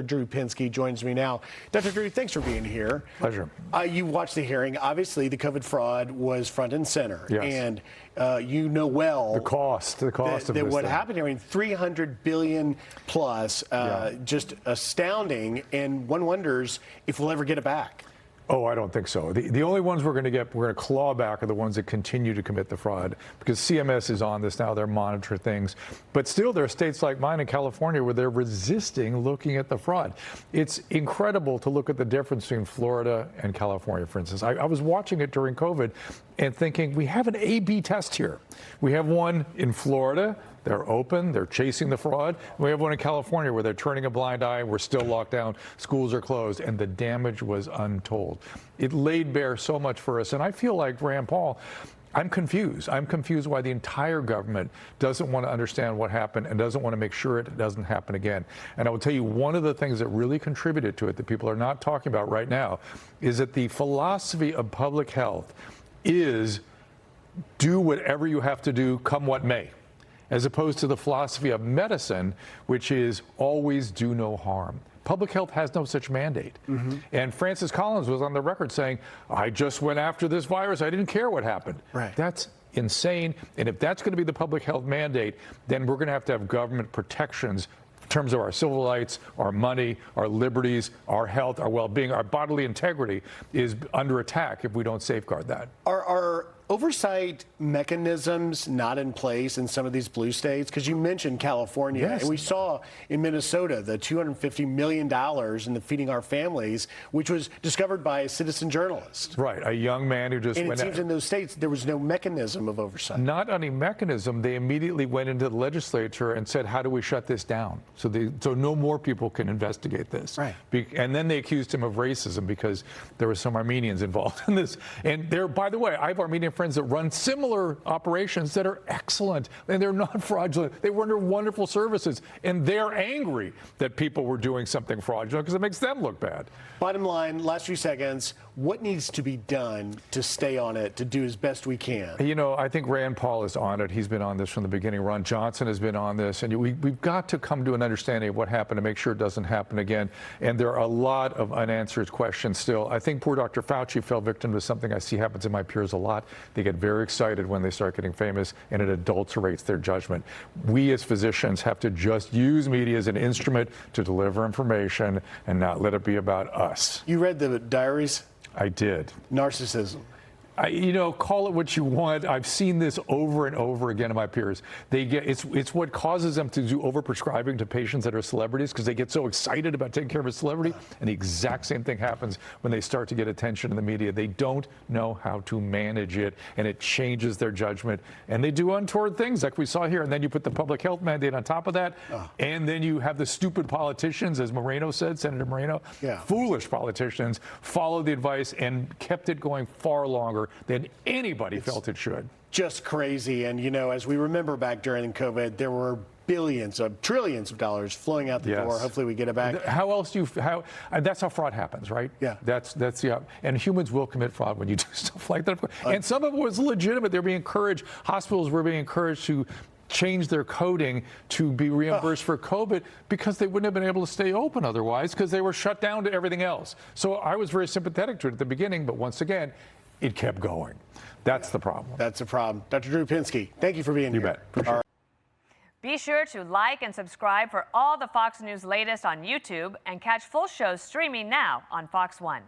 Drew Pinsky joins me now. Dr. Drew, thanks for being here. Pleasure. You watched the hearing. Obviously, the COVID fraud was front and center. Yes. And you know well the cost of that this what thing. happened here. I mean, 300 billion plus, just astounding. And one wonders if we'll ever get it back. Oh, I don't think so. The only ones we're going to claw back are the ones that continue to commit the fraud, because CMS is on this now. They're monitoring things. But still, there are states like mine in California where they're resisting looking at the fraud. It's incredible to look at the difference between Florida and California, for instance. I was watching it during COVID and thinking, we have an A/B test here. We have one in Florida. They're open, they're chasing the fraud. We have one in California where they're turning a blind eye, we're still locked down, schools are closed, and the damage was untold. It laid bare so much for us, and I feel like Rand Paul, I'm confused. I'm confused why the entire government doesn't want to understand what happened and doesn't want to make sure it doesn't happen again. And I will tell you, one of the things that really contributed to it that people are not talking about right now is that the philosophy of public health is do whatever you have to do, come what may, as opposed to the philosophy of medicine, which is always do no harm. Public health has no such mandate. And Francis Collins was on the record saying, I just went after this virus. I didn't care what happened. Right. That's insane. And if that's going to be the public health mandate, then we're going to have government protections in terms of our civil rights, our money, our liberties, our health, our well-being, our bodily integrity is under attack if we don't safeguard that. Are oversight mechanisms not in place in some of these blue states? Because you mentioned California, yes. And we saw in Minnesota the $250 million in the Feeding Our Families, which was discovered by a citizen journalist. Right, a young man who just and went it seems in those states there was no mechanism of oversight. Not any mechanism. They immediately went into the legislature and said, how do we shut this down? So no more people can investigate this. Right. And then they accused him of racism because there were some Armenians involved in this. And there, by the way, I have Armenian friends that run similar operations that are excellent, and they're not fraudulent. They render wonderful services, and they're angry that people were doing something fraudulent because it makes them look bad. Bottom line, last few seconds, what needs to be done to stay on it, to do as best we can? You know, I think Rand Paul is on it. He's been on this from the beginning. Ron Johnson has been on this. And we've got to come to an understanding of what happened to make sure it doesn't happen again. And there are a lot of unanswered questions still. I think poor Dr. Fauci fell victim to something I see happens in my peers a lot. They get very excited when they start getting famous, and it adulterates their judgment. We as physicians have to just use media as an instrument to deliver information and not let it be about us. You read the diaries? I did. Narcissism. You know, call it what you want. I've seen this over and over again in my peers. It's what causes them to do overprescribing to patients that are celebrities because they get so excited about taking care of a celebrity. And the exact same thing happens when they start to get attention in the media. They don't know how to manage it, and it changes their judgment. And they do untoward things like we saw here. And then you put the public health mandate on top of that. And then you have the stupid politicians, as Moreno said, Senator Moreno, foolish politicians, followed the advice and kept it going far longer than anybody felt it should. Just crazy. And, you know, as we remember back during COVID, there were trillions of dollars flowing out the door. Hopefully we get it back. How else do you, that's how fraud happens, right? Yeah. And humans will commit fraud when you do stuff like that. And some of it was legitimate. They're being encouraged, hospitals were being encouraged to change their coding to be reimbursed for COVID because they wouldn't have been able to stay open otherwise because they were shut down to everything else. So I was very sympathetic to it at the beginning, but once again, it kept going. That's the problem. That's the problem. Dr. Drew Pinsky, thank you for being here. You bet. For sure. Be sure to like and subscribe for all the Fox News latest on YouTube and catch full shows streaming now on Fox One.